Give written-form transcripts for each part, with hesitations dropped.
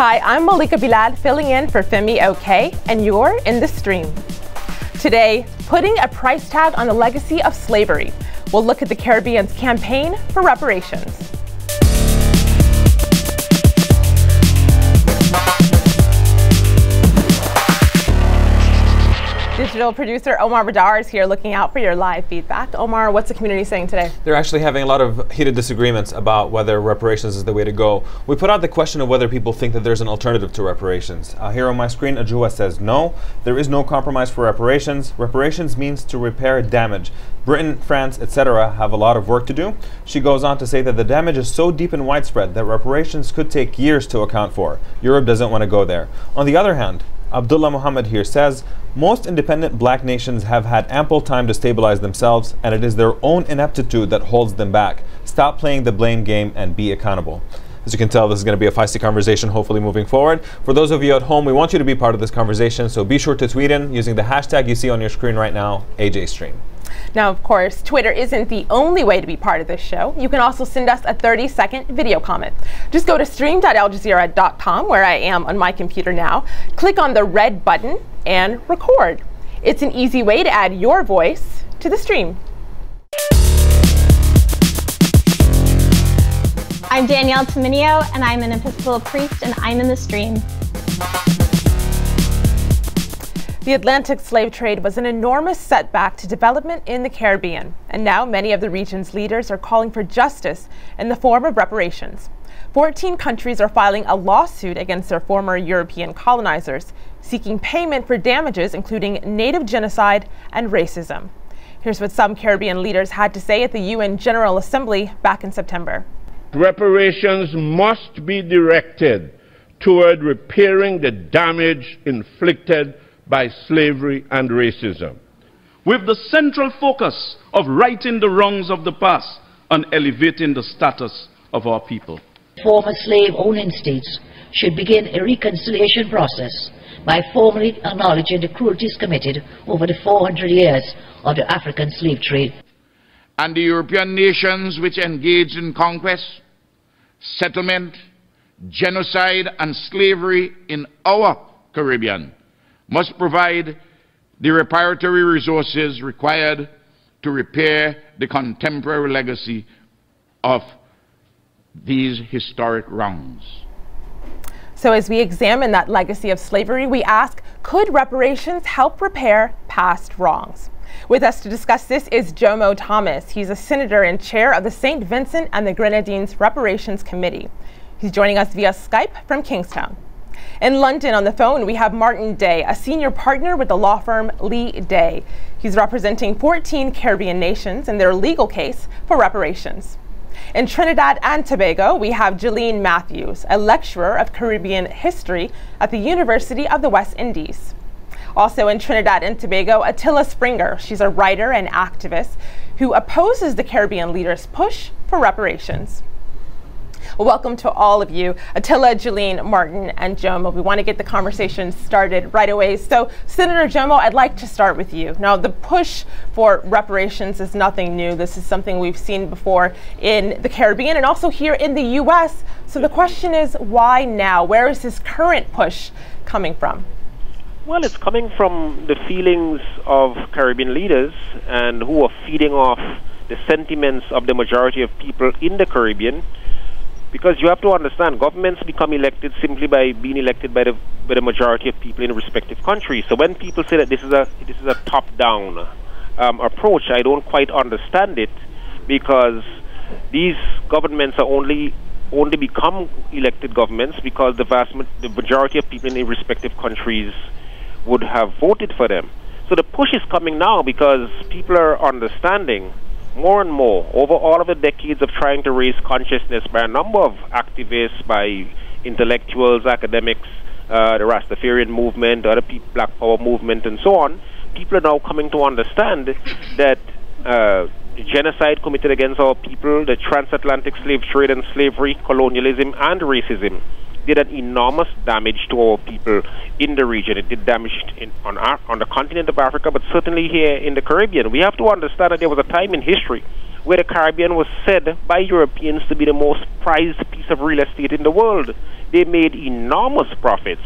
Hi, I'm Malika Bilal filling in for Femi OK, and you're in the stream. Today, putting a price tag on the legacy of slavery. We'll look at the Caribbean's campaign for reparations. Digital producer Omar Badar is here looking out for your live feedback. Omar, what's the community saying today? They're actually having a lot of heated disagreements about whether reparations is the way to go. We put out the question of whether people think that there's an alternative to reparations. Here on my screen, Ajua says no, there is no compromise for reparations. Reparations means to repair damage. Britain, France, etc. have a lot of work to do. She goes on to say that the damage is so deep and widespread that reparations could take years to account for. Europe doesn't want to go there. On the other hand, Abdullah Muhammad here says, most independent black nations have had ample time to stabilize themselves, and it is their own ineptitude that holds them back. Stop playing the blame game and be accountable. As you can tell, this is going to be a feisty conversation, hopefully moving forward. For those of you at home, we want you to be part of this conversation, so be sure to tweet in using the hashtag you see on your screen right now, AJStream. Now, of course, Twitter isn't the only way to be part of this show. You can also send us a 30-second video comment. Just go to stream.aljazeera.com, where I am on my computer now. Click on the red button and record. It's an easy way to add your voice to the stream. I'm Danielle Taminio, and I'm an Episcopal priest, and I'm in the stream. The Atlantic slave trade was an enormous setback to development in the Caribbean, and now many of the region's leaders are calling for justice in the form of reparations. 14 countries are filing a lawsuit against their former European colonizers, seeking payment for damages including native genocide and racism. Here's what some Caribbean leaders had to say at the UN General Assembly back in September. Reparations must be directed toward repairing the damage inflicted by slavery and racism, with the central focus of righting the wrongs of the past and elevating the status of our people. Former slave-owning states should begin a reconciliation process by formally acknowledging the cruelties committed over the 400 years of the African slave trade. And the European nations which engaged in conquest, settlement, genocide and slavery in our Caribbean must provide the reparatory resources required to repair the contemporary legacy of these historic wrongs. So as we examine that legacy of slavery, we ask, could reparations help repair past wrongs? With us to discuss this is Jomo Thomas. He's a senator and chair of the St. Vincent and the Grenadines Reparations Committee. He's joining us via Skype from Kingstown. In London on the phone, we have Martin Day, a senior partner with the law firm Lee Day. He's representing 14 Caribbean nations in their legal case for reparations. In Trinidad and Tobago, we have Jeline Matthews, a lecturer of Caribbean history at the University of the West Indies. Also in Trinidad and Tobago, Attila Springer. She's a writer and activist who opposes the Caribbean leaders' push for reparations. Well, welcome to all of you, Attila, Jeline, Martin, and Jomo. We want to get the conversation started right away. So, Senator Jomo, I'd like to start with you. Now, the push for reparations is nothing new. This is something we've seen before in the Caribbean and also here in the U.S. So the question is, why now? Where is this current push coming from? Well, it's coming from the feelings of Caribbean leaders and who are feeding off the sentiments of the majority of people in the Caribbean. Because you have to understand, governments become elected simply by being elected by the majority of people in respective countries. So when people say that this is a top-down approach, I don't quite understand it, because these governments are only become elected governments because the majority of people in the respective countries would have voted for them. So the push is coming now because people are understanding more and more over all of the decades of trying to raise consciousness by a number of activists, by intellectuals, academics, the Rastafarian movement, other Black Power movement, and so on. People are now coming to understand that genocide committed against our people, the transatlantic slave trade and slavery, colonialism and racism did an enormous damage to our people in the region. It did damage on the continent of Africa, but certainly here in the Caribbean. We have to understand that there was a time in history where the Caribbean was said by Europeans to be the most prized piece of real estate in the world. They made enormous profits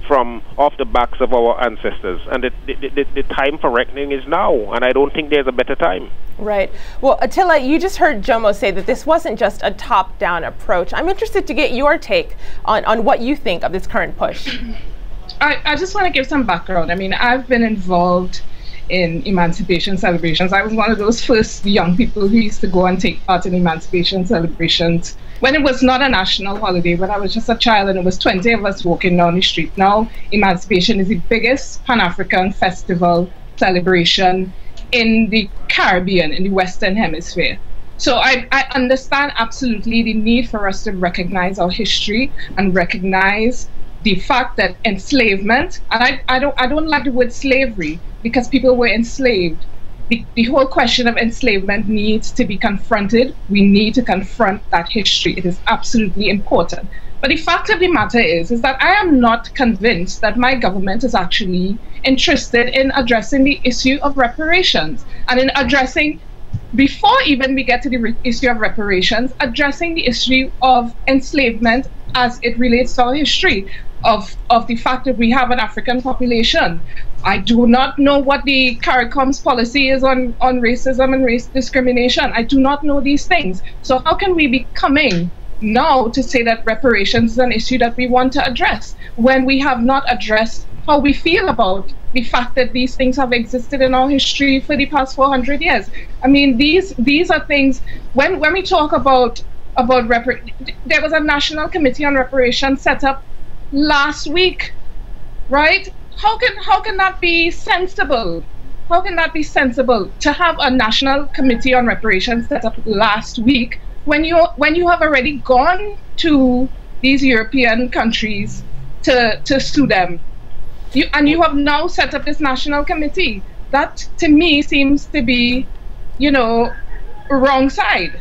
from off the backs of our ancestors, and the time for reckoning is now, and I don't think there's a better time. Right. Well, Attila, you just heard Jomo say that this wasn't just a top-down approach. I'm interested to get your take on what you think of this current push. I just want to give some background. I mean, I've been involved in emancipation celebrations. I was one of those first young people who used to go and take part in emancipation celebrations when it was not a national holiday, when I was just a child and it was 20 of us walking down the street. Now, emancipation is the biggest Pan-African festival celebration in the Caribbean, in the Western Hemisphere. So I understand absolutely the need for us to recognize our history and recognize the fact that enslavement, and I don't like the word slavery because people were enslaved. The whole question of enslavement needs to be confronted. We need to confront that history. It is absolutely important. But the fact of the matter is that I am not convinced that my government is actually interested in addressing the issue of reparations and in addressing, before even we get to the issue of reparations, addressing the issue of enslavement as it relates to our history, of the fact that we have an African population. I do not know what the CARICOM's policy is on racism and race discrimination. I do not know these things. So how can we be coming now to say that reparations is an issue that we want to address when we have not addressed how we feel about the fact that these things have existed in our history for the past 400 years? I mean, these are things, when we talk about there was a National Committee on Reparations set up last week, right? How can that be sensible? How can that be sensible to have a National Committee on Reparations set up last week when you have already gone to these European countries to sue them? You have now set up this National Committee. That to me seems to be, wrong side.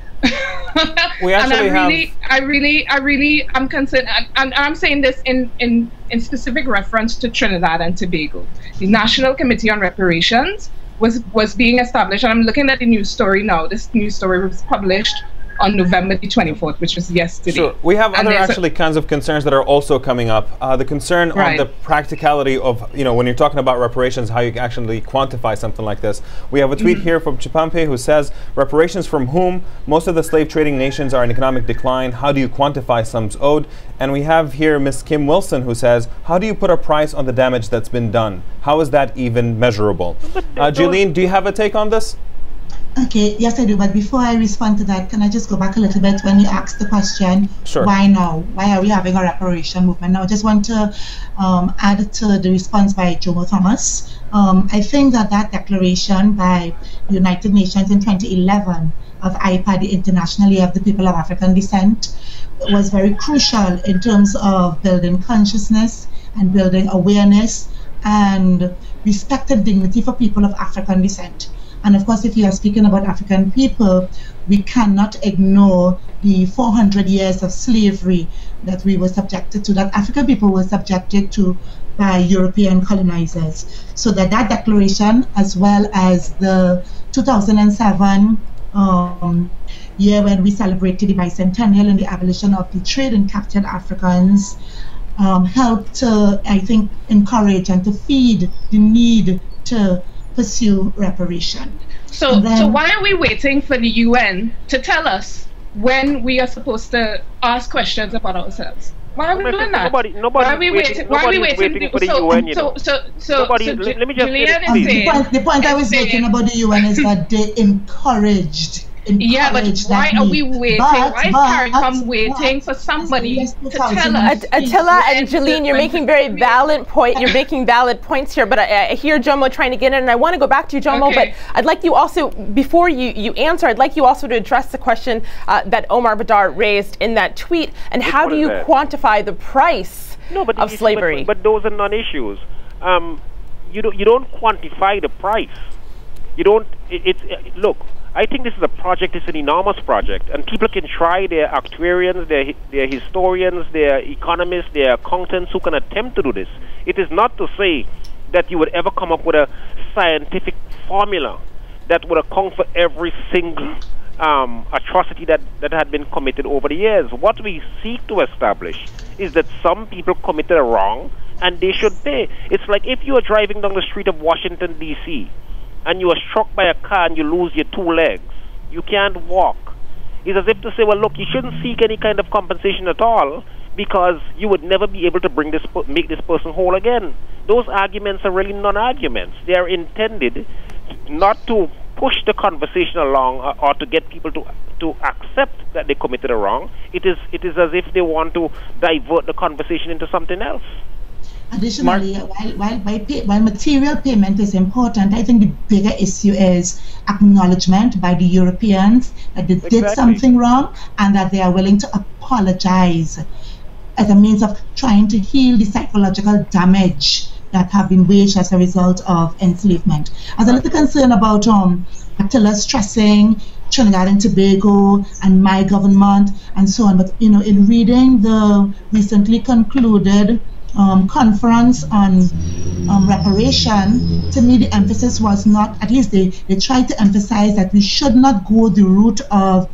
We actually I really am concerned, and I'm saying this in specific reference to Trinidad and Tobago. The National Committee on Reparations was being established, and I'm looking at the news story now. This news story was published on November the 24th, which was yesterday. Sure. We have other kinds of concerns that are also coming up. The concern on the practicality of, when you're talking about reparations, how you can actually quantify something like this. We have a tweet here from Chipampe who says, reparations from whom? Most of the slave trading nations are in economic decline. How do you quantify sums owed? And we have here Miss Kim Wilson who says, how do you put a price on the damage that's been done? How is that even measurable? Julene, do you have a take on this? Okay, yes I do, but before I respond to that, can I just go back a little bit when you asked the question, sure, why now? Why are we having a reparation movement now? I just want to add to the response by Jomo Thomas. I think that declaration by the United Nations in 2011 of IPA, the International Year of the People of African Descent, was very crucial in terms of building consciousness and building awareness and respect and dignity for people of African descent. And of course, if you are speaking about African people, we cannot ignore the 400 years of slavery that we were subjected to, that African people were subjected to by European colonizers. So that declaration, as well as the 2007 year when we celebrated the bicentennial and the abolition of the trade in captured Africans, helped to, I think, encourage and to feed the need to pursue reparation. So why are we waiting for the UN to tell us when we are supposed to ask questions about ourselves? Why are we doing that? Why are we waiting for the UN? Let me just say the point I was making about the UN is that they encouraged. Yeah, but why are we waiting? Why is CARICOM waiting for somebody to tell us? Attila and Julene, you're making very valid point. You're making valid points here, but I hear Jomo trying to get in, and I want to go back to you, Jomo. Okay. But I'd like you also, before you answer, I'd like you also to address the question that Omar Badar raised in that tweet. And how do you quantify the price of slavery? But those are non-issues. You don't quantify the price. You don't. Look. I think this is a project, it's an enormous project, and people can try, their actuarians, their historians, their economists, their accountants who can attempt to do this. It is not to say that you would ever come up with a scientific formula that would account for every single atrocity that had been committed over the years. What we seek to establish is that some people committed a wrong and they should pay. It's like if you are driving down the street of Washington, D.C., and you are struck by a car and you lose your 2 legs. You can't walk. It's as if to say, well, look, you shouldn't seek any kind of compensation at all because you would never be able to make this person whole again. Those arguments are really non-arguments. They are intended not to push the conversation along or to get people to accept that they committed a wrong. It is as if they want to divert the conversation into something else. Additionally, while material payment is important, I think the bigger issue is acknowledgement by the Europeans that they did something wrong and that they are willing to apologize as a means of trying to heal the psychological damage that have been waged as a result of enslavement. I was a little concerned about Attila stressing Trinidad and Tobago and my government and so on, but in reading the recently concluded conference on reparation, to me the emphasis was not, at least they tried to emphasize that we should not go the route of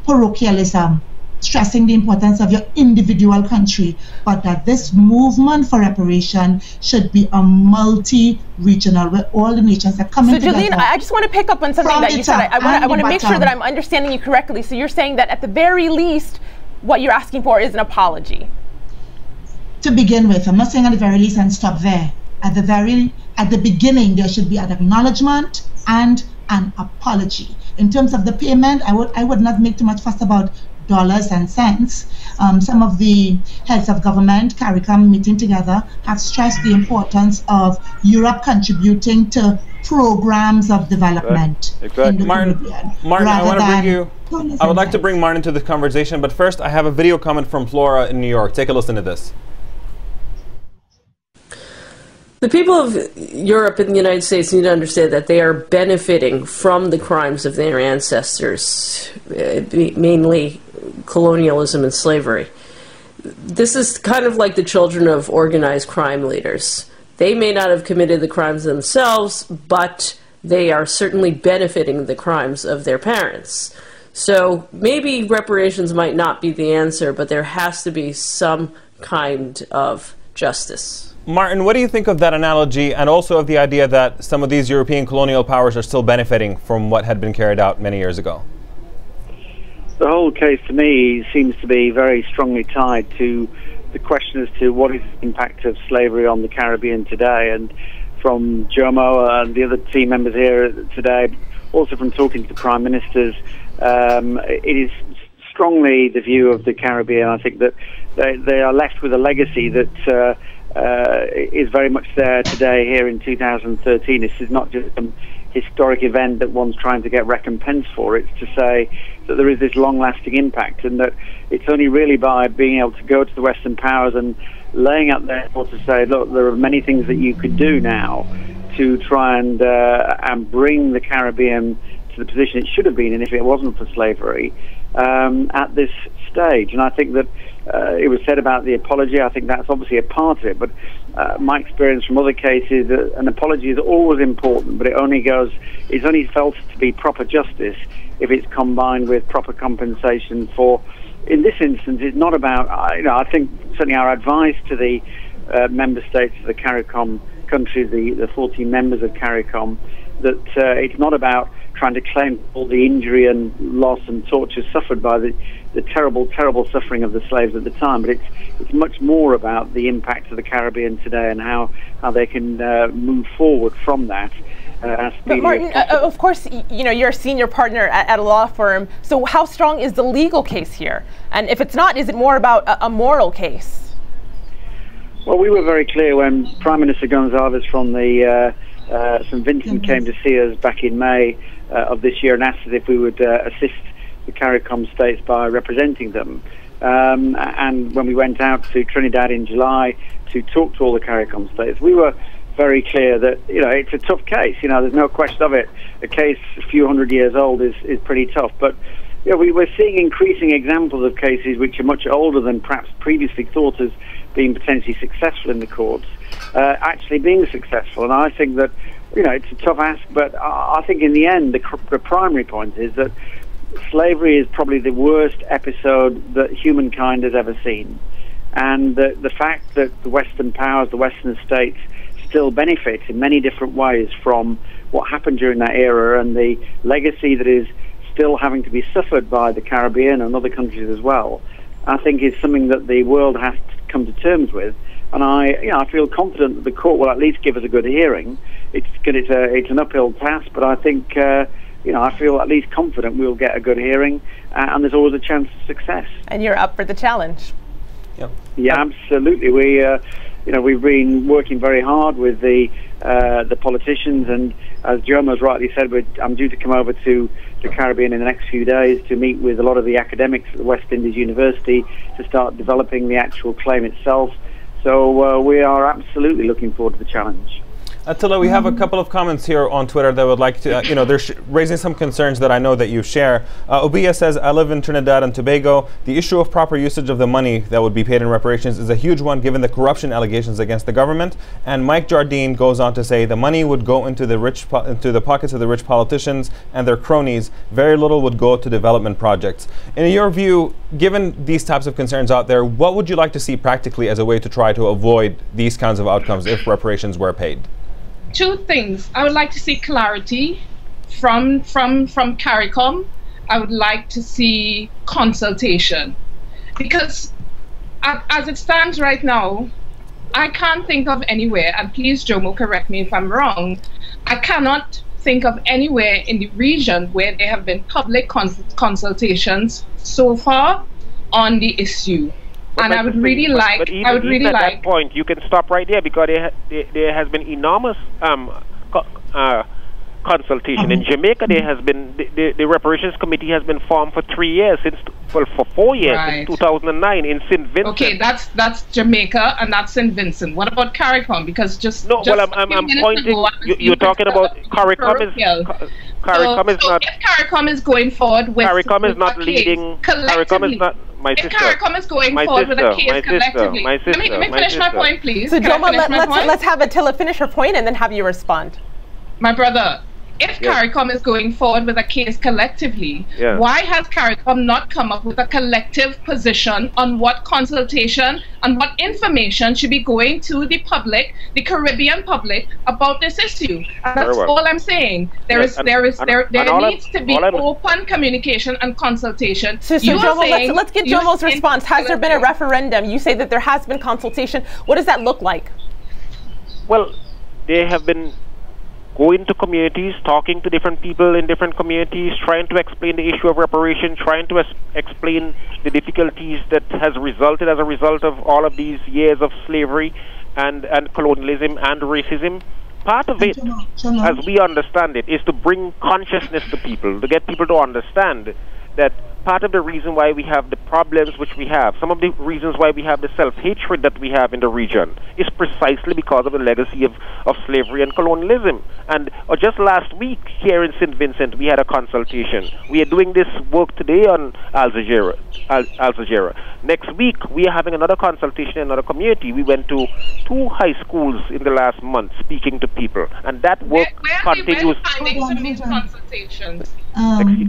parochialism, stressing the importance of your individual country, but that this movement for reparation should be a multi-regional, where all the nations are coming together. So Jolene, I just want to pick up on something that you said. I want to make sure that I'm understanding you correctly. So you're saying that at the very least, what you're asking for is an apology. To begin with, I'm not saying at the very least and stop there. At the beginning, there should be an acknowledgement and an apology. In terms of the payment, I would not make too much fuss about dollars and cents. Some of the heads of government, CARICOM, meeting together, have stressed the importance of Europe contributing to programs of development in the Caribbean. Martin, I would like to bring Martin into the conversation, but first I have a video comment from Flora in New York. Take a listen to this. The people of Europe and the United States need to understand that they are benefiting from the crimes of their ancestors, mainly colonialism and slavery. This is kind of like the children of organized crime leaders. They may not have committed the crimes themselves, but they are certainly benefiting the crimes of their parents. So maybe reparations might not be the answer, but there has to be some kind of justice. Martin, what do you think of that analogy and also of the idea that some of these European colonial powers are still benefiting from what had been carried out many years ago? The whole case to me seems to be very strongly tied to the question as to what is the impact of slavery on the Caribbean today. And from Jomo and the other team members here today, also from talking to prime ministers, it is strongly the view of the Caribbean. I think that they are left with a legacy that is very much there today here in 2013. This is not just some historic event that one's trying to get recompense for. It's to say that there is this long-lasting impact, and that it's only really by being able to go to the Western powers and laying out there to say, look, there are many things that you could do now to try and bring the Caribbean to the position it should have been in if it wasn't for slavery at this stage. And I think that it was said about the apology. I think that's obviously a part of it, but my experience from other cases, an apology is always important, but it's only felt to be proper justice if it's combined with proper compensation for. In this instance, it's not about. I think certainly our advice to the member states of the CARICOM countries, the 14 members of CARICOM, that it's not about trying to claim all the injury and loss and torture suffered by the terrible, terrible suffering of the slaves at the time, but it's much more about the impact of the Caribbean today and how they can move forward from that. But Martin, of course, you're a senior partner at a law firm, so how strong is the legal case here? And if it's not, is it more about a moral case? Well, we were very clear when Prime Minister Gonzalez from the St. Vincent came to see us back in May of this year and asked us if we would assist the CARICOM states by representing them. And when we went out to Trinidad in July to talk to all the CARICOM states, we were very clear that, it's a tough case. There's no question of it. A case a few hundred years old is pretty tough. But we're seeing increasing examples of cases which are much older than perhaps previously thought as being potentially successful in the courts, actually being successful. And I think that, it's a tough ask, but I think in the end, the primary point is that slavery is probably the worst episode that humankind has ever seen. And the fact that the Western powers, the Western states, still benefit in many different ways from what happened during that era, and the legacy that is still having to be suffered by the Caribbean and other countries as well, I think is something that the world has to come to terms with. And I feel confident that the court will at least give us a good hearing. It's an uphill task, but I think I feel at least confident we'll get a good hearing, and there's always a chance of success. And you're up for the challenge. Yep. Yeah, absolutely. We've been working very hard with the politicians, and as Jomo's rightly said, I'm due to come over to the Caribbean in the next few days to meet with a lot of the academics at the West Indies University to start developing the actual claim itself. So we are absolutely looking forward to the challenge. Attila, we have a couple of comments here on Twitter that would like to, they're raising some concerns that I know that you share. Obiya says, I live in Trinidad and Tobago. The issue of proper usage of the money that would be paid in reparations is a huge one given the corruption allegations against the government. And Mike Jardine goes on to say the money would go into the pockets of the rich politicians and their cronies. Very little would go to development projects. In your view, given these types of concerns out there, what would you like to see practically as a way to try to avoid these kinds of outcomes if reparations were paid? Two things. I would like to see clarity from CARICOM. I would like to see consultation, because as it stands right now, I can't think of anywhere, and please Jomo correct me if I'm wrong, I cannot think of anywhere in the region where there have been public consultations so far on the issue. And I would really like. But even at that point, you can stop right there, because there has been enormous consultation in Jamaica. There has been the reparations committee has been formed for 3 years for 4 years right. Since 2009 in St. Vincent. Okay, that's Jamaica and that's St. Vincent. What about CARICOM? Because I'm pointing. You're talking about CARICOM is. CARICOM is not. If CARICOM is going forward with CARICOM is not leading. CARICOM is not. My sister. If CARICOM is going forward with a case collectively. Let me finish my point, please. So Jomo, let's have Attila finish her point and then have you respond. My brother, if CARICOM is going forward with a case collectively, why has CARICOM not come up with a collective position on what consultation and what information should be going to the public, the Caribbean public, about this issue? And that's all I'm saying. There needs to be open communication and consultation. So Jomo, let's get Jomo's response. Has there been a referendum? You say that there has been consultation. What does that look like? Well, they have been going to communities, talking to different people in different communities, trying to explain the issue of reparation, trying to explain the difficulties that has resulted as a result of all of these years of slavery and colonialism and racism. Part of it, as we understand it, is to bring consciousness to people, to get people to understand that part of the reason why we have the problems which we have, some of the reasons why we have the self-hatred that we have in the region, is precisely because of the legacy of slavery and colonialism. And just last week here in St. Vincent, we had a consultation. We are doing this work today on Al Jazeera. Next week, we are having another consultation in another community. We went to 2 high schools in the last month speaking to people. And that work continues.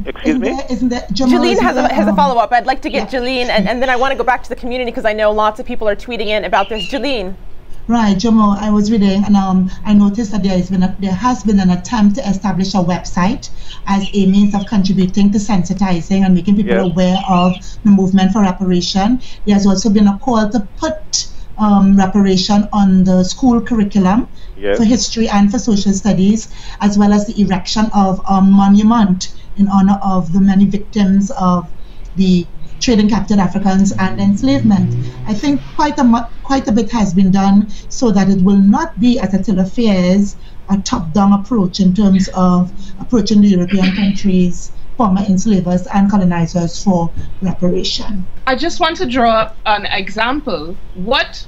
Excuse me? Jalene has a follow-up. I'd like to get Jalene, and then I want to go back to the community because I know lots of people are tweeting in about this. Jalene. Right, Jomo, I was reading and I noticed that there has been an attempt to establish a website as a means of contributing to sensitizing and making people aware of the movement for reparation. There has also been a call to put reparation on the school curriculum for history and for social studies, as well as the erection of a monument in honor of the many victims of the trading captured Africans and enslavement. I think quite a bit has been done so that it will not be, as Attila fears, a top-down approach in terms of approaching the European countries, former enslavers and colonizers for reparation. I just want to draw up an example. What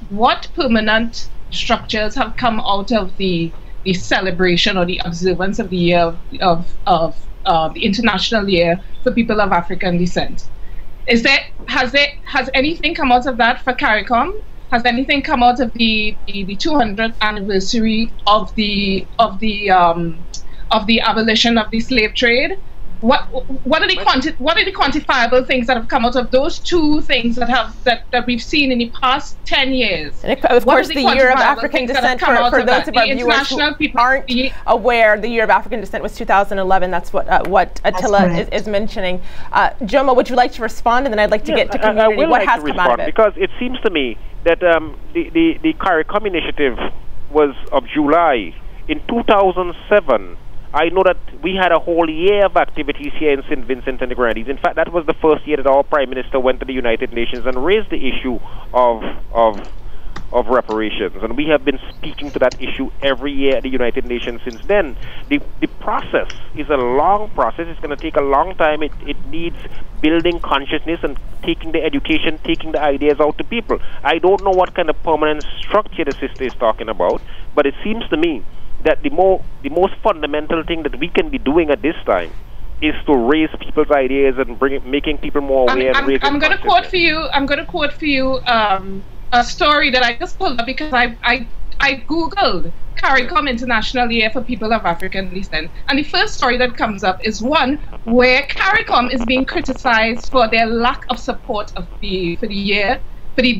permanent structures have come out of the celebration or the observance of the year of the International Year for People of African Descent. Has anything come out of that for CARICOM? Has anything come out of the 200th anniversary of the abolition of the slave trade? What are the quantifiable things that have come out of those two things that we've seen in the past 10 years? And of course, the Year of African Descent, for those of our viewers who aren't aware, the Year of African Descent was 2011. That's what Attila is mentioning. Jomo, would you like to respond? And then I'd like to get to community. What has come out of it? Because it seems to me that the CARICOM initiative was of July. In 2007, I know that we had a whole year of activities here in St. Vincent and the Grenadines. In fact, that was the first year that our Prime Minister went to the United Nations and raised the issue of reparations. And we have been speaking to that issue every year at the United Nations since then. The process is a long process. It's going to take a long time. It needs building consciousness and taking the education, taking the ideas out to people. I don't know what kind of permanent structure the sister is talking about, but it seems to me that the most fundamental thing that we can be doing at this time is to raise people's ideas and making people more aware. I'm going to quote for you. I'm going to quote for you a story that I just pulled up because I googled CARICOM International Year for People of African Descent, and the first story that comes up is one where CARICOM is being criticized for their lack of support for the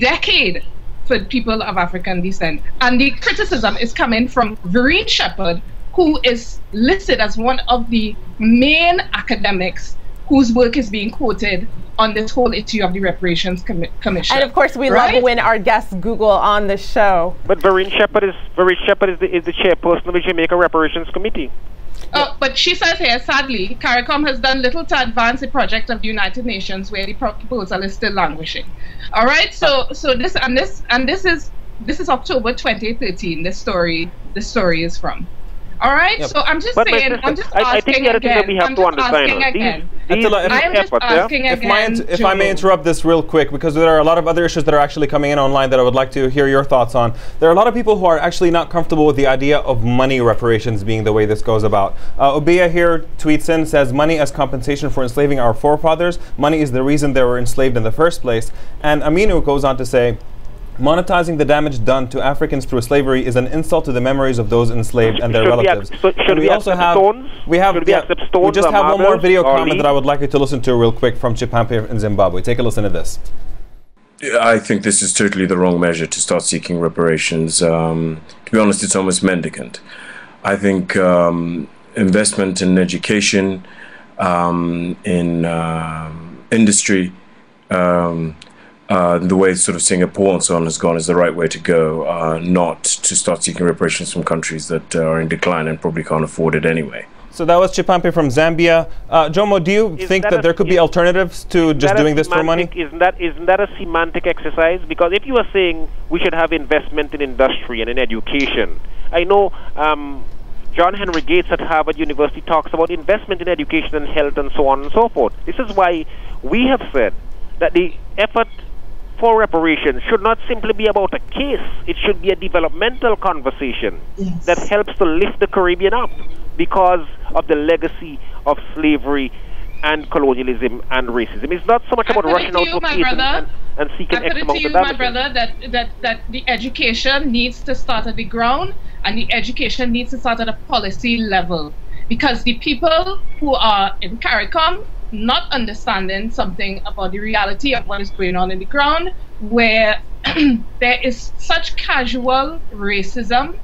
decade for people of African descent. And the criticism is coming from Vereen Shepherd, who is listed as one of the main academics whose work is being quoted on this whole issue of the Reparations Commission. And of course, we love when our guests Google on the show. But Vereen Shepherd is the chairperson of the Jamaica Reparations Committee. But she says here, sadly, CARICOM has done little to advance the project of the United Nations, where the proposal is still languishing. All right, so this is October 2013. This story is from. All right, yep. So I'm just saying, I'm just asking again. If I may interrupt this real quick, because there are a lot of other issues that are actually coming in online that I would like to hear your thoughts on. There are a lot of people who are actually not comfortable with the idea of money reparations being the way this goes about. Obeya here tweets in, says, money as compensation for enslaving our forefathers. Money is the reason they were enslaved in the first place. And Aminu goes on to say, monetizing the damage done to Africans through slavery is an insult to the memories of those enslaved and their relatives. We just have one more video comment that I would like you to listen to real quick from Chipampe in Zimbabwe. Take a listen to this. I think this is totally the wrong measure to start seeking reparations. To be honest, it's almost mendicant. I think investment in education, in industry, the way sort of Singapore and so on has gone is the right way to go, not to start seeking reparations from countries that are in decline and probably can't afford it anyway. So that was Chipampe from Zambia. Jomo, do you think that there could be alternatives to just doing this for money? Isn't that a semantic exercise? Because if you are saying we should have investment in industry and in education, I know John Henry Gates at Harvard University talks about investment in education and health and so on and so forth. This is why we have said that the effort for reparations should not simply be about a case. It should be a developmental conversation that helps to lift the Caribbean up because of the legacy of slavery and colonialism and racism. It's not so much about rushing out to a case and seeking X amount of damages. My brother, that the education needs to start at the ground, and the education needs to start at a policy level, because the people who are in CARICOM not understanding something about the reality of what is going on in the ground, where there is such casual racism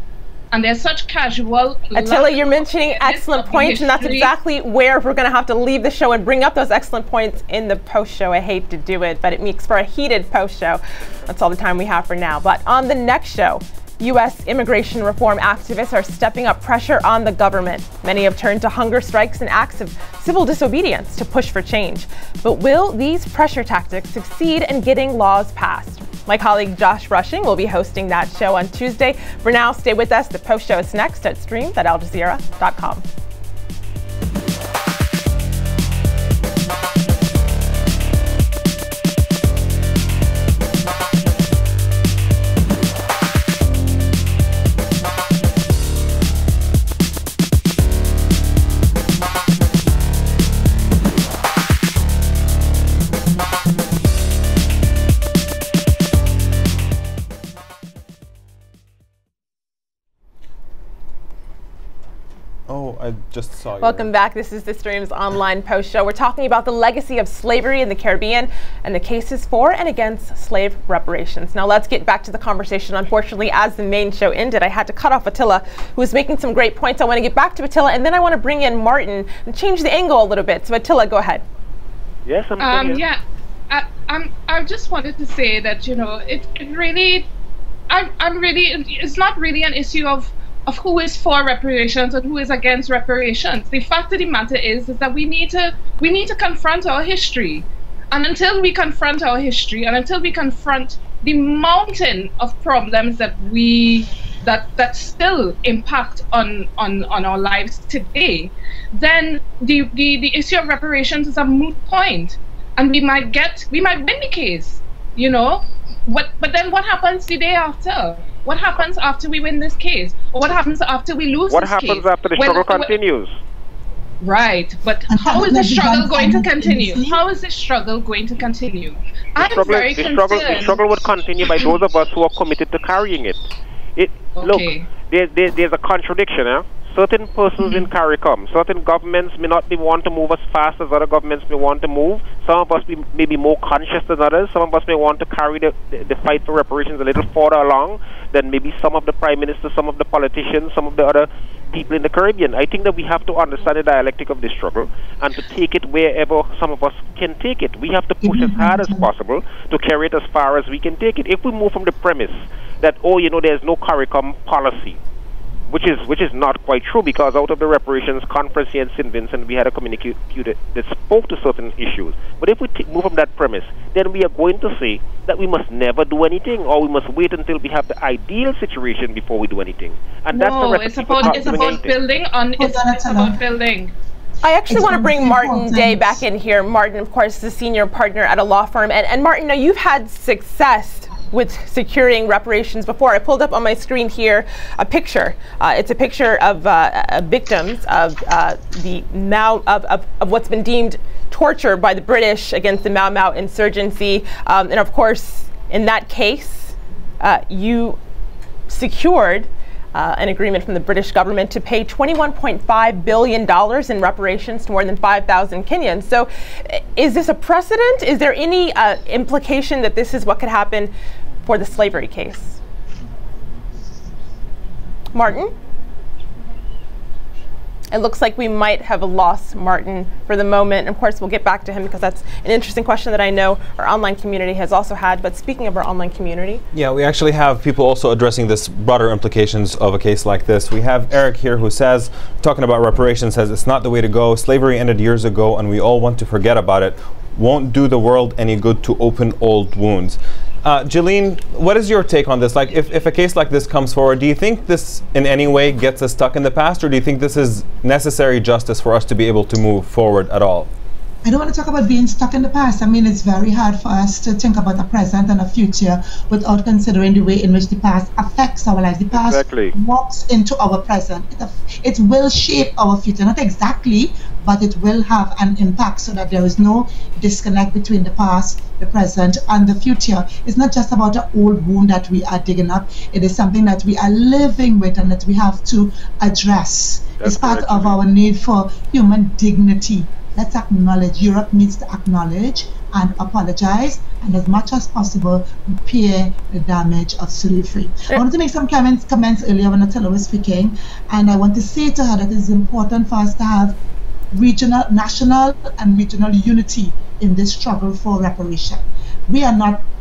and there's such casual... Attila, you're mentioning excellent points, and that's exactly where we're going to have to leave the show and bring up those excellent points in the post-show. I hate to do it, but it makes for a heated post-show. That's all the time we have for now. But on the next show, U.S. immigration reform activists are stepping up pressure on the government. Many have turned to hunger strikes and acts of civil disobedience to push for change. But will these pressure tactics succeed in getting laws passed? My colleague Josh Rushing will be hosting that show on Tuesday. For now, stay with us. The post show is next at stream.aljazeera.com. Oh, I just saw you. Welcome back. This is the Stream's online post show. We're talking about the legacy of slavery in the Caribbean and the cases for and against slave reparations. Now let's get back to the conversation. Unfortunately, as the main show ended, I had to cut off Attila, who was making some great points. I want to get back to Attila, and then I want to bring in Martin and change the angle a little bit. So Attila, go ahead. Yes, I'm yeah. I just wanted to say that, you know, it really, it's not really an issue of who is for reparations and who is against reparations. The fact of the matter is that we need to confront our history. And until we confront our history, and until we confront the mountain of problems that that still impact on our lives today, then the issue of reparations is a moot point. And we might win the case, you know. But then what happens the day after? What happens after we win this case? Or what happens after we lose this case? What happens after the struggle continues? Right, but how is the struggle going to continue? How is the struggle going to continue? The struggle would continue by those of us who are committed to carrying it. Look, there's a contradiction, eh? Certain persons in CARICOM, certain governments may not want to move as fast as other governments may want to move. Some of us may be more conscious than others. Some of us may want to carry the fight for reparations a little further along than maybe some of the prime ministers, some of the politicians, some of the other people in the Caribbean. I think that we have to understand the dialectic of this struggle and to take it wherever some of us can take it. We have to push as hard as possible to carry it as far as we can take it. If we move from the premise that, oh, you know, there's no CARICOM policy, which is not quite true, because out of the reparations conference here in St. Vincent, we had a communique that spoke to certain issues. But if we move from that premise, then we are going to say that we must never do anything, or we must wait until we have the ideal situation before we do anything. And that's the it's about building on. It's about building. I actually want to bring Martin Day back in here. Martin, of course, is a senior partner at a law firm. And Martin, now you've had success with securing reparations before. I pulled up on my screen here a picture. It's a picture of victims of of what's been deemed torture by the British against the Mau Mau insurgency. And of course, in that case, you secured an agreement from the British government to pay $21.5 billion in reparations to more than 5,000 Kenyans. So is this a precedent? Is there any implication that this is what could happen for the slavery case? Martin? It looks like we might have lost Martin for the moment. Of course, we'll get back to him because that's an interesting question that I know our online community has also had. But speaking of our online community. Yeah, we actually have people also addressing this broader implications of a case like this. We have Eric here who says, talking about reparations, says it's not the way to go. Slavery ended years ago and we all want to forget about it. Won't do the world any good to open old wounds. Jillian, what is your take on this? Like, if a case like this comes forward, do you think this in any way gets us stuck in the past, or do you think this is necessary justice for us to be able to move forward at all? I don't want to talk about being stuck in the past. I mean, it's very hard for us to think about a present and a future without considering the way in which the past affects our lives. The past walks into our present. It will shape our future, not exactly, but it will have an impact, so that there is no disconnect between the past, the present, and the future. It's not just about an old wound that we are digging up. It is something that we are living with and that we have to address. It's part of our need for human dignity. Let's acknowledge. Europe needs to acknowledge and apologize, and as much as possible repair the damage of slavery. I wanted to make some comments earlier when Attila was speaking, and I want to say to her that it is important for us to have national and regional unity in this struggle for reparation. We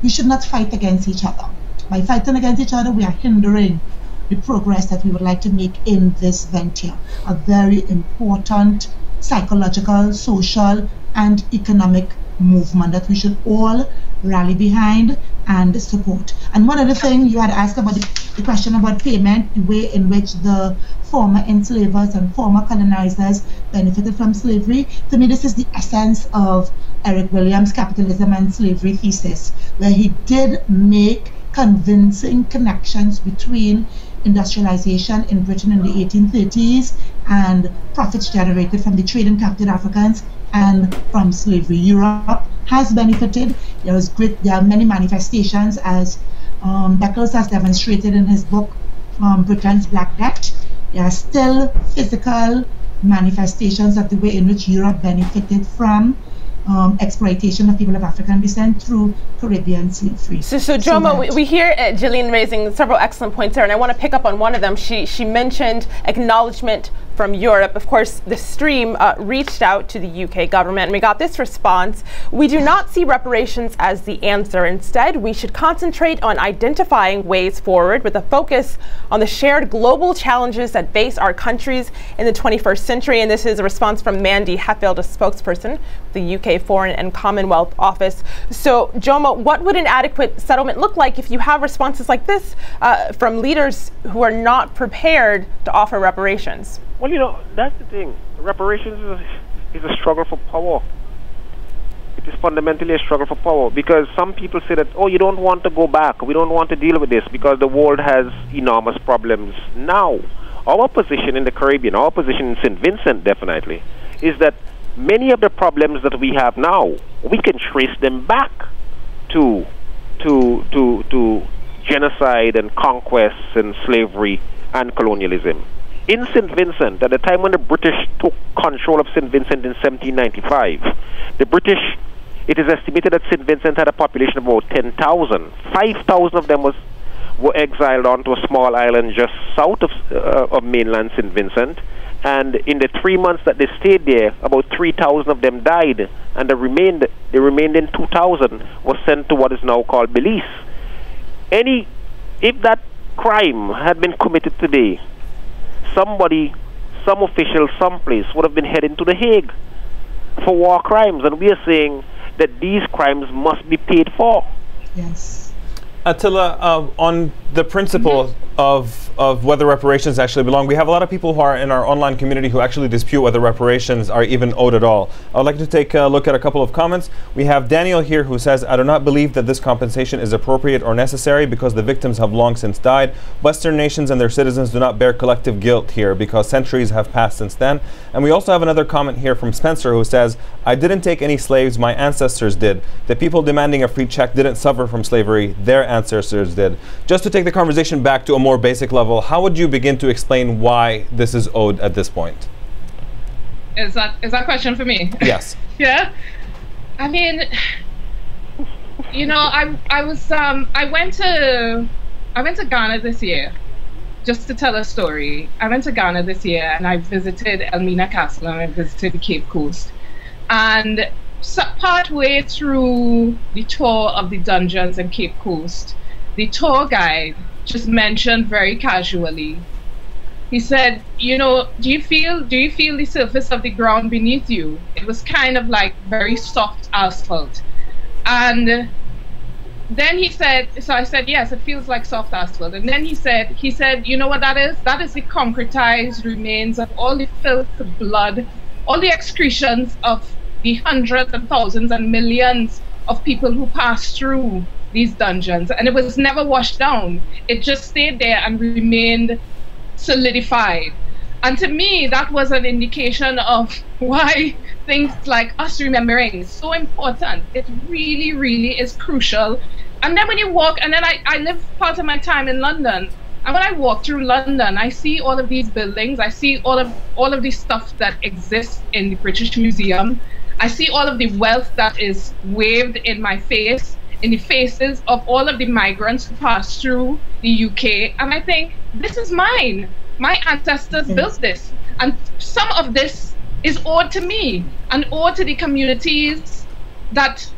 should not fight against each other. By fighting against each other, we are hindering the progress that we would like to make in this venture. A very important psychological, social, and economic movement that we should all rally behind and support. And one other thing, you had asked about the question about payment, the way in which the former enslavers and former colonizers benefited from slavery. To me, this is the essence of Eric Williams' Capitalism and Slavery thesis, where he did make convincing connections between industrialization in Britain in the 1830s and profits generated from the trade in captured Africans and from slavery. Europe has benefited. There are many manifestations, as Beckles has demonstrated in his book, Britain's Black Debt. There are still physical manifestations of the way in which Europe benefited from exploitation of people of African descent through Caribbean slavery. So Jomo, we hear Gillian raising several excellent points there, and I want to pick up on one of them. She mentioned acknowledgement from Europe. Of course, the stream reached out to the UK government, and we got this response: we do not see reparations as the answer. Instead, we should concentrate on identifying ways forward with a focus on the shared global challenges that face our countries in the 21st century. And this is a response from Mandy Heffield, a spokesperson of the UK Foreign and Commonwealth Office. So, Jomo, what would an adequate settlement look like if you have responses like this from leaders who are not prepared to offer reparations? Well, you know, that's the thing. Reparations is a struggle for power. It is fundamentally a struggle for power, because some people say that, oh, you don't want to go back. We don't want to deal with this because the world has enormous problems now. Our position in the Caribbean, our position in St. Vincent definitely, is that many of the problems that we have now, we can trace them back to genocide and conquests and slavery and colonialism. In St. Vincent, at the time when the British took control of St. Vincent in 1795, the British, it is estimated that St. Vincent had a population of about 10,000. 5,000 of them were exiled onto a small island just south of mainland St. Vincent. And in the 3 months that they stayed there, about 3,000 of them died, and the remaining 2,000 was sent to what is now called Belize. If that crime had been committed today, somebody, some official, someplace would have been heading to The Hague for war crimes, and we are saying that these crimes must be paid for. Yes. Attila, on the principle of whether reparations actually belong, we have a lot of people who are in our online community who actually dispute whether reparations are even owed at all. I would like to take a look at a couple of comments. We have Daniel here who says, I do not believe that this compensation is appropriate or necessary because the victims have long since died. Western nations and their citizens do not bear collective guilt here because centuries have passed since then. And we also have another comment here from Spencer who says, I didn't take any slaves, my ancestors did. The people demanding a free check didn't suffer from slavery, their ancestors did. Just to take the conversation back to a more basic level, how would you begin to explain why this is owed at this point? Is that a question for me? Yes. Yeah. I mean, you know, I went to Ghana this year, just to tell a story. I went to Ghana this year and I visited Elmina Castle and I visited the Cape Coast. And partway through the tour of the dungeons in Cape Coast, the tour guide just mentioned very casually, he said, you know, do you feel the surface of the ground beneath you? It was kind of like very soft asphalt. And then he said, so I said, yes, it feels like soft asphalt. And then he said, you know what that is? That is the concretized remains of all the filth, the blood, all the excretions of the hundreds and thousands and millions of people who passed through these dungeons, and it was never washed down. It just stayed there and remained solidified. And to me, that was an indication of why things like us remembering is so important. It really, really is crucial. And then when you walk, and then I live part of my time in London, and when I walk through London, I see all of these buildings, I see all of the stuff that exists in the British Museum. I see all of the wealth that is waved in my face, in the faces of all of the migrants who passed through the UK, and I think, this is mine. My ancestors built this, and some of this is owed to me and owed to the communities that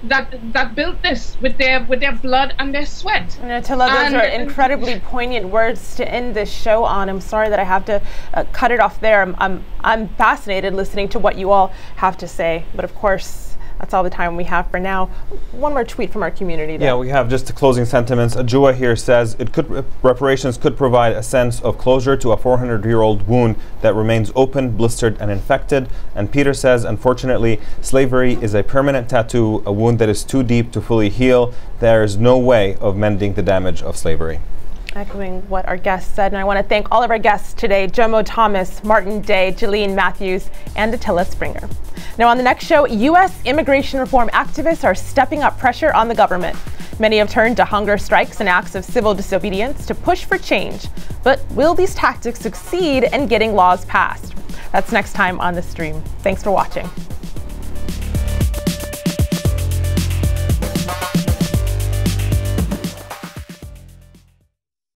built this with their blood and their sweat. Attila, those are incredibly poignant words to end this show on. I'm sorry that I have to cut it off there. I'm fascinated listening to what you all have to say, but of course, that's all the time we have for now. One more tweet from our community, though. Yeah, we have just the closing sentiments. Ajua here says, reparations could provide a sense of closure to a 400-year-old wound that remains open, blistered, and infected. And Peter says, unfortunately, slavery is a permanent tattoo, a wound that is too deep to fully heal. There is no way of mending the damage of slavery. Echoing what our guests said, and I want to thank all of our guests today, Jomo Thomas, Martin Day, Jalene Matthews, and Attila Springer. Now on the next show, U.S. immigration reform activists are stepping up pressure on the government. Many have turned to hunger strikes and acts of civil disobedience to push for change. But will these tactics succeed in getting laws passed? That's next time on The Stream. Thanks for watching.